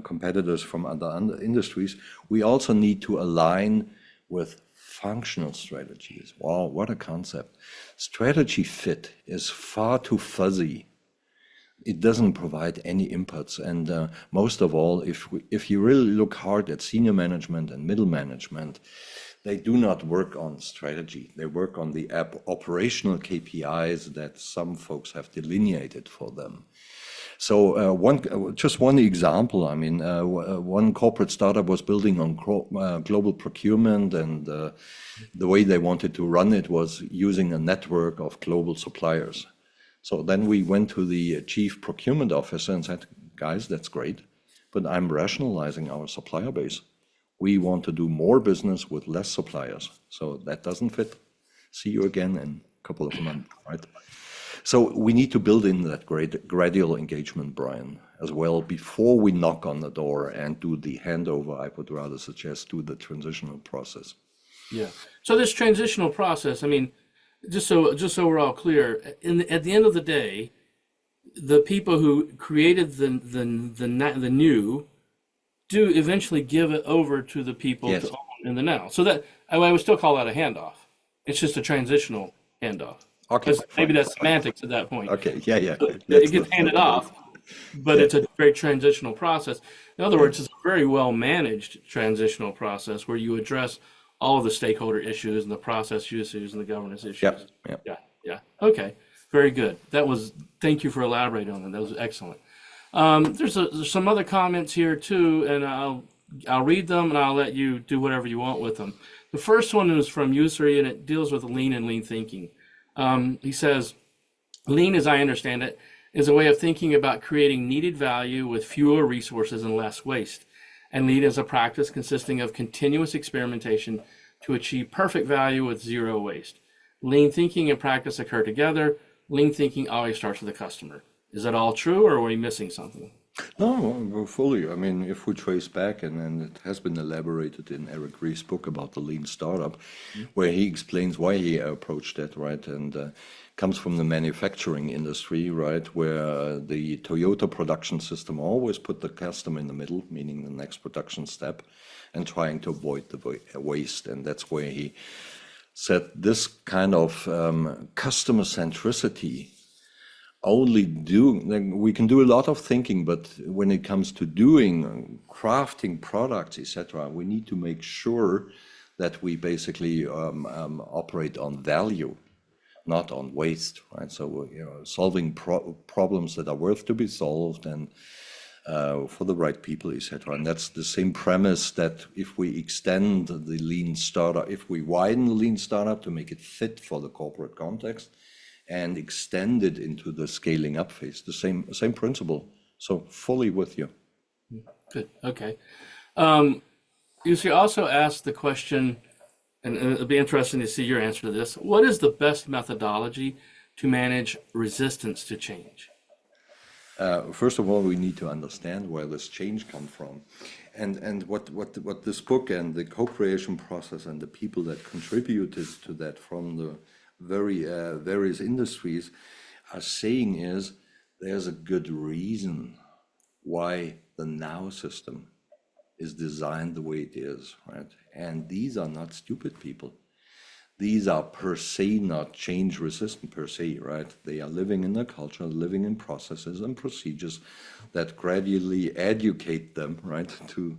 competitors from other industries? We also need to align with functional strategies. Wow, what a concept. Strategy fit is far too fuzzy. It doesn't provide any inputs, and most of all, if you really look hard at senior management and middle management, they do not work on strategy. They work on the operational KPIs that some folks have delineated for them. So just one example. I mean, one corporate startup was building on global procurement, and the way they wanted to run it was using a network of global suppliers. So then we went to the chief procurement officer and said, guys, that's great, but I'm rationalizing our supplier base. We want to do more business with less suppliers. So that doesn't fit. See you again in a couple of months, right? So we need to build in that gradual engagement, Brian, as well, before we knock on the door and do the handover. I would rather suggest do the transitional process. Yeah. So this transitional process, I mean, just so we're all clear, at the end of the day, the people who created the new do eventually give it over to the people Yes. to own in the now. So that I would still call that a handoff. It's just a transitional handoff. Okay. Maybe that's semantics at that point. Okay. Yeah. So it gets handed off, but it's a very transitional process. In other words, it's a very well managed transitional process where you address all of the stakeholder issues and the process issues and the governance issues. Yeah. Okay. Very good. Thank you for elaborating on that. That was excellent. There's some other comments here too, and I'll read them and I'll let you do whatever you want with them. The first one is from Yusri, and it deals with lean and lean thinking. He says, lean, as I understand it, is a way of thinking about creating needed value with fewer resources and less waste. And lean is a practice consisting of continuous experimentation to achieve perfect value with zero waste. Lean thinking and practice occur together. Lean thinking always starts with the customer. Is that all true, or are we missing something? No, fully. I mean, if we trace back, and it has been elaborated in Eric Ries's book about the lean startup, where he explains why he approached that, right? And comes from the manufacturing industry, right, where the Toyota production system always put the customer in the middle, meaning the next production step, and trying to avoid the waste. And that's where he said this kind of customer centricity we can do a lot of thinking, but when it comes to doing, crafting products, etc., we need to make sure that we basically operate on value, not on waste, right? So, solving problems that are worth to be solved and for the right people, etc. And that's the same premise that if we extend the lean startup, if we widen the lean startup to make it fit for the corporate context, and extend it into the scaling up phase, the same principle. So fully with you. Good. Okay. You should also ask the question, and it'll be interesting to see your answer to this. What is the best methodology to manage resistance to change? First of all, we need to understand where this change comes from. And what this book and the co-creation process and the people that contributed to that from the very various industries are saying is there's a good reason why the now system is designed the way it is, right? And these are not stupid people. These are per se not change resistant per se, right? They are living in a culture, living in processes and procedures that gradually educate them, right, to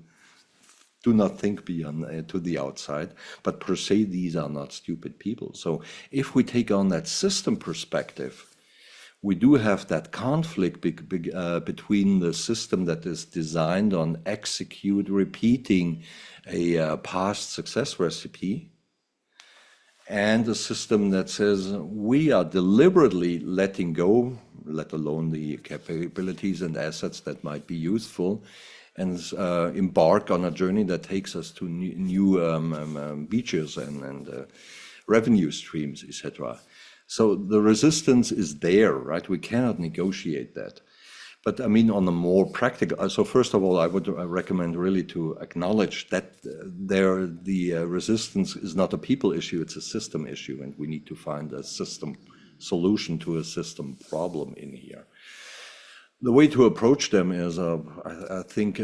do not think beyond to the outside. But per se, these are not stupid people. So if we take on that system perspective, we do have that conflict between the system that is designed on execute, repeating a past success recipe, and a system that says we are deliberately letting go, let alone the capabilities and assets that might be useful, and embark on a journey that takes us to new beaches and revenue streams, etc. So the resistance is there, right? We cannot negotiate that. But I mean, on a more practical, so first of all, I would recommend really to acknowledge that the resistance is not a people issue, it's a system issue, and we need to find a system solution to a system problem in here. The way to approach them is, I think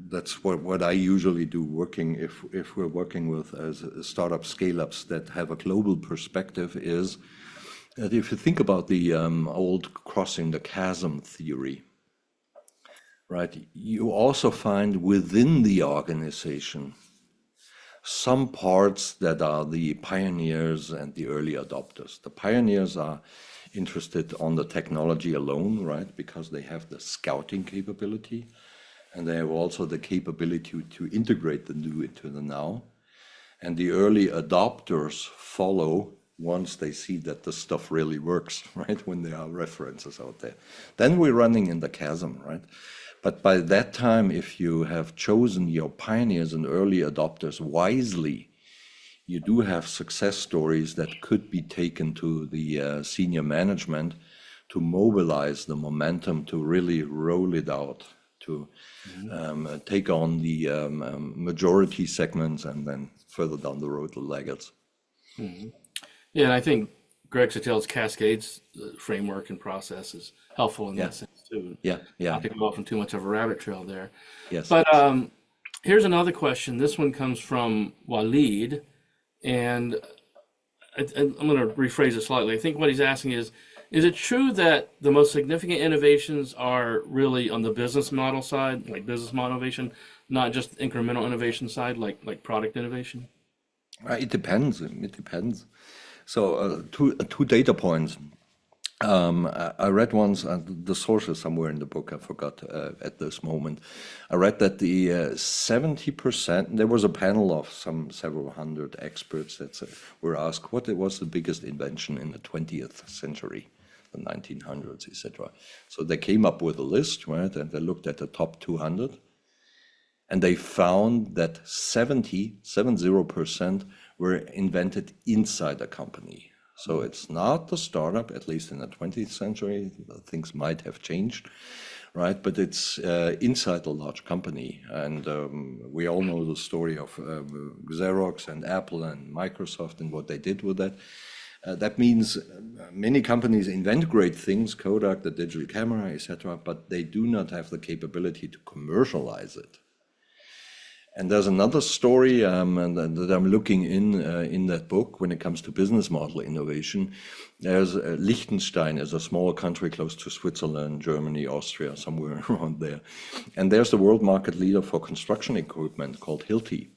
that's what I usually do, working if we're working with startup scale-ups that have a global perspective, is that if you think about the old crossing the chasm theory, right, you also find within the organization some parts that are the pioneers and the early adopters. The pioneers are interested on the technology alone, right, because they have the scouting capability, and they have also the capability to integrate the new into the now. And the early adopters follow once they see that the stuff really works, right, when there are references out there. Then we're running in the chasm, right? But by that time, if you have chosen your pioneers and early adopters wisely, you do have success stories that could be taken to the senior management to mobilize the momentum to really roll it out, to take on the majority segments and then further down the road, the laggards. Yeah, and I think Greg Satel's Cascades framework and process is helpful in that sense too. Yeah, Not to go off on too much of a rabbit trail there. yes. But here's another question. This one comes from Walid, and I'm going to rephrase it slightly. I think what he's asking is it true that the most significant innovations are really on the business model side, like business model innovation, not just incremental innovation side, like product innovation? It depends. It depends. So two data points. I read once, the source is somewhere in the book, I forgot at this moment. I read that the 70%, there was a panel of several hundred experts that were asked what was the biggest invention in the 20th century, the 1900s, etc. So they came up with a list, right, and they looked at the top 200, and they found that 70% were invented inside a company. So it's not the startup, at least in the 20th century, things might have changed, right? But it's inside a large company. And we all know the story of Xerox and Apple and Microsoft and what they did with that. That means many companies invent great things, Kodak, the digital camera, etc., but they do not have the capability to commercialize it. And there's another story that I'm looking in that book when it comes to business model innovation. There's Liechtenstein is a small country close to Switzerland, Germany, Austria, somewhere around there. And there's the world market leader for construction equipment called Hilti.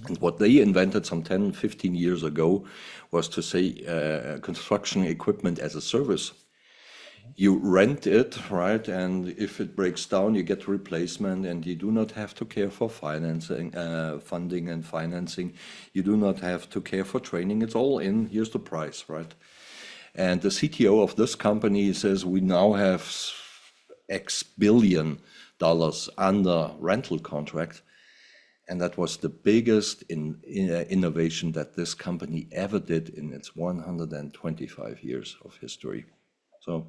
And what they invented some 10, 15 years ago was to say construction equipment as a service. You rent it, right? And if it breaks down, you get replacement, and you do not have to care for financing, funding and financing. You do not have to care for training. It's all in. Here's the price, right? And the CTO of this company says we now have X billion dollars under rental contract. And that was the biggest innovation that this company ever did in its 125 years of history. So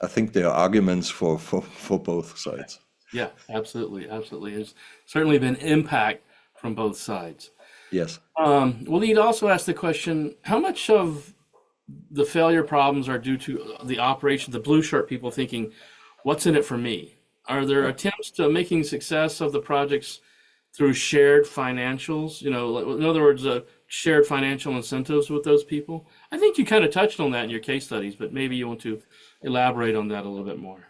I think there are arguments for both sides. Yeah, absolutely, absolutely. There's certainly been impact from both sides. Yes. Well, you'd also ask the question, how much of the failure problems are due to the operation, the blue shirt people thinking, what's in it for me? Are there attempts to making success of the projects through shared financials? In other words, shared financial incentives with those people? I think you kind of touched on that in your case studies, but maybe you want to elaborate on that a little bit more.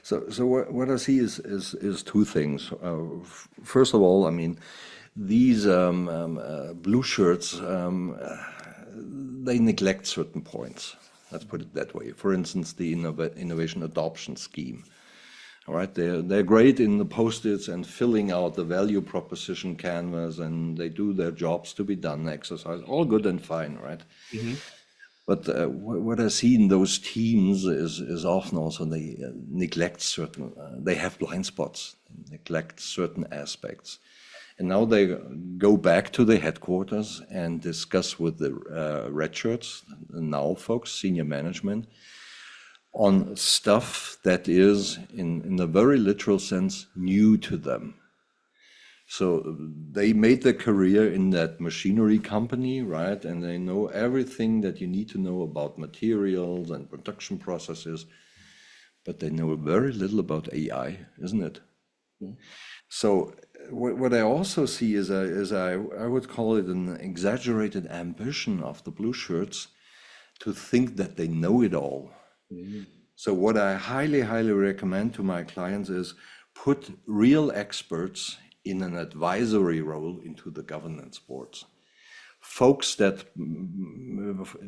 So what I see is two things. First of all, I mean, these blue shirts, they neglect certain points. Let's put it that way. For instance, the innovation adoption scheme. All right, they're great in the post-its and filling out the value proposition canvas, and they do their jobs to be done exercise. All good and fine, right? Hmm. But what I see in those teams is often also they neglect certain, they have blind spots, neglect certain aspects. And now they go back to the headquarters and discuss with the red shirts, now folks, senior management, on stuff that is, in the very literal sense, new to them. So they made their career in that machinery company, right? And they know everything that you need to know about materials and production processes, but they know very little about AI, isn't it? So what I also see I would call it an exaggerated ambition of the blue shirts to think that they know it all. So what I highly, highly recommend to my clients is put real experts in an advisory role into the governance boards. Folks that,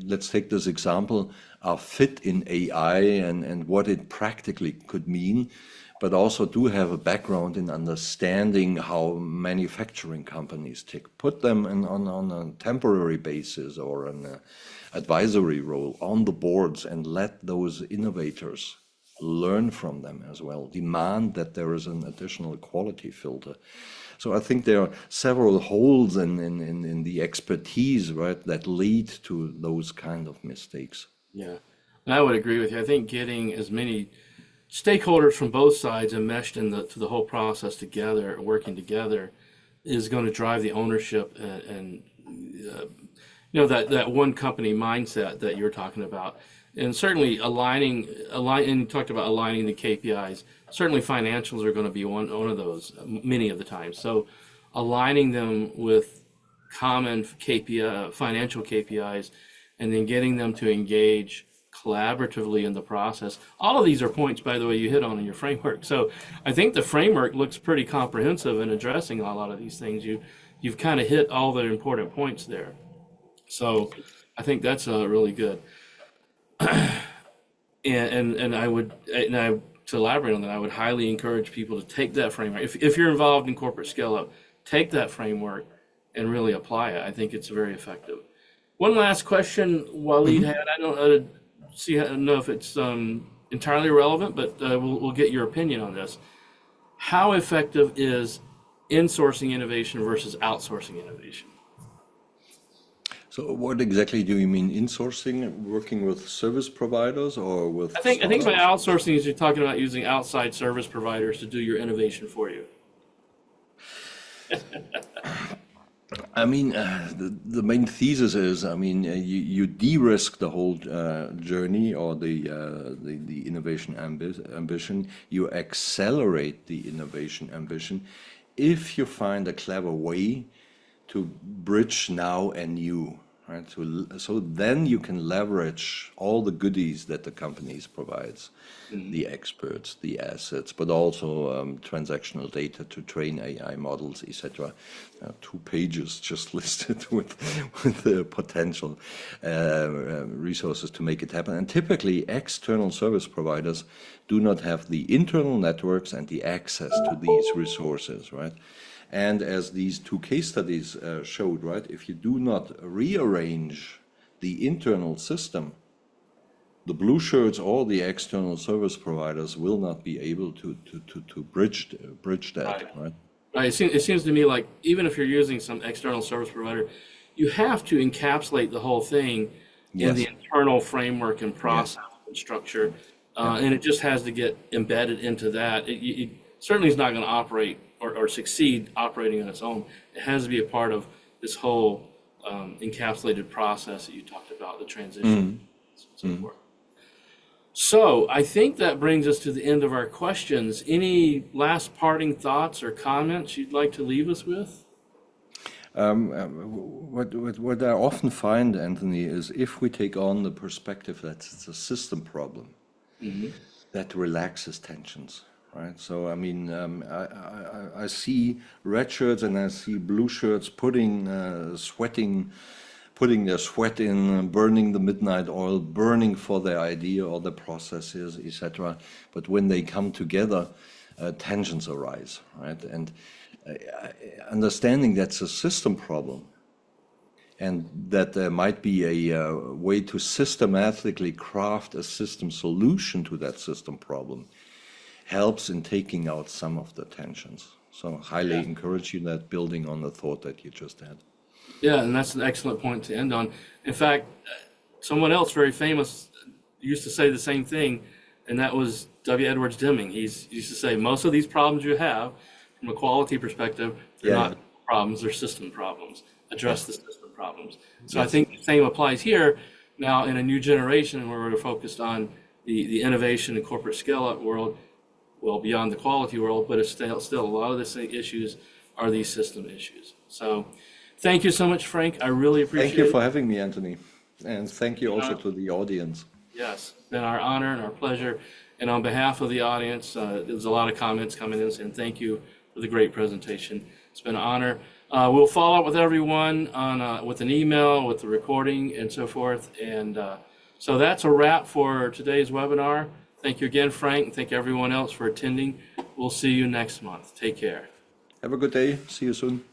let's take this example, are fit in AI and what it practically could mean, but also do have a background in understanding how manufacturing companies tick. Put them on a temporary basis or an advisory role on the boards and let those innovators learn from them as well. Demand that there is an additional quality filter. So I think there are several holes in the expertise, right, that lead to those kind of mistakes. Yeah, and I would agree with you. I think getting as many stakeholders from both sides enmeshed to the whole process together, working together, is going to drive the ownership and that one company mindset that you're talking about, and certainly and you talked about aligning the KPIs. Certainly, financials are going to be one of those many of the times. So, aligning them with common KPI, financial KPIs, and then getting them to engage collaboratively in the process. All of these are points, by the way, you hit on in your framework. So I think the framework looks pretty comprehensive in addressing a lot of these things. You've kind of hit all the important points there. So I think that's really good. And I to elaborate on that, I would highly encourage people to take that framework. If you're involved in corporate scale up, take that framework and really apply it. I think it's very effective. One last question Waleed had. I don't know if it's entirely relevant, but we'll get your opinion on this. How effective is insourcing innovation versus outsourcing innovation? So what exactly do you mean insourcing, working with service providers or with I think by startups? outsourcing is you're talking about using outside service providers to do your innovation for you. I mean, the main thesis is, I mean, you de-risk the whole journey or the innovation ambition. You accelerate the innovation ambition if you find a clever way to bridge now and new, right? So then you can leverage all the goodies that the companies provides, the experts, the assets, but also transactional data to train AI models, etc. 2 pages just listed with the potential resources to make it happen. And typically, external service providers do not have the internal networks and the access to these resources, right? And as these 2 case studies showed, right, if you do not rearrange the internal system, the blue shirts or the external service providers will not be able to bridge that, Right. right? Right. It seems to me like even if you're using some external service provider, you have to encapsulate the whole thing in the Yes, internal framework and yes, process and structure. And it just has to get embedded into that. It certainly is not going to operate or succeed operating on its own. It has to be a part of this whole encapsulated process that you talked about, the transition, and so forth. So I think that brings us to the end of our questions. Any last parting thoughts or comments you'd like to leave us with? What I often find, Anthony, is if we take on the perspective that it's a system problem, that relaxes tensions, right? So, I mean, I see red shirts and I see blue shirts putting their sweat in, burning the midnight oil, burning for their idea or the processes, etc. But when they come together, tensions arise, right? And understanding that's a system problem and that there might be a way to systematically craft a system solution to that system problem helps in taking out some of the tensions. So highly encourage you that, building on the thought that you just had. Yeah, and that's an excellent point to end on. In fact, someone else very famous used to say the same thing, and that was W. Edwards Deming. He used to say, most of these problems you have, from a quality perspective, they're not problems, they're system problems. Address the system problems. So I think the same applies here now in a new generation where we're focused on the innovation and corporate scale-up world, well, beyond the quality world, but it's still a lot of the issues are these system issues. So thank you so much, Frank. I really appreciate it. Thank you for having me, Anthony. And thank you also to the audience. Yes, it's been our honor and our pleasure. And on behalf of the audience, there's a lot of comments coming in saying thank you for the great presentation. It's been an honor. We'll follow up with everyone on with an email, with the recording, and so forth. And so that's a wrap for today's webinar. Thank you again, Frank, and thank everyone else for attending. We'll see you next month. Take care. Have a good day. See you soon.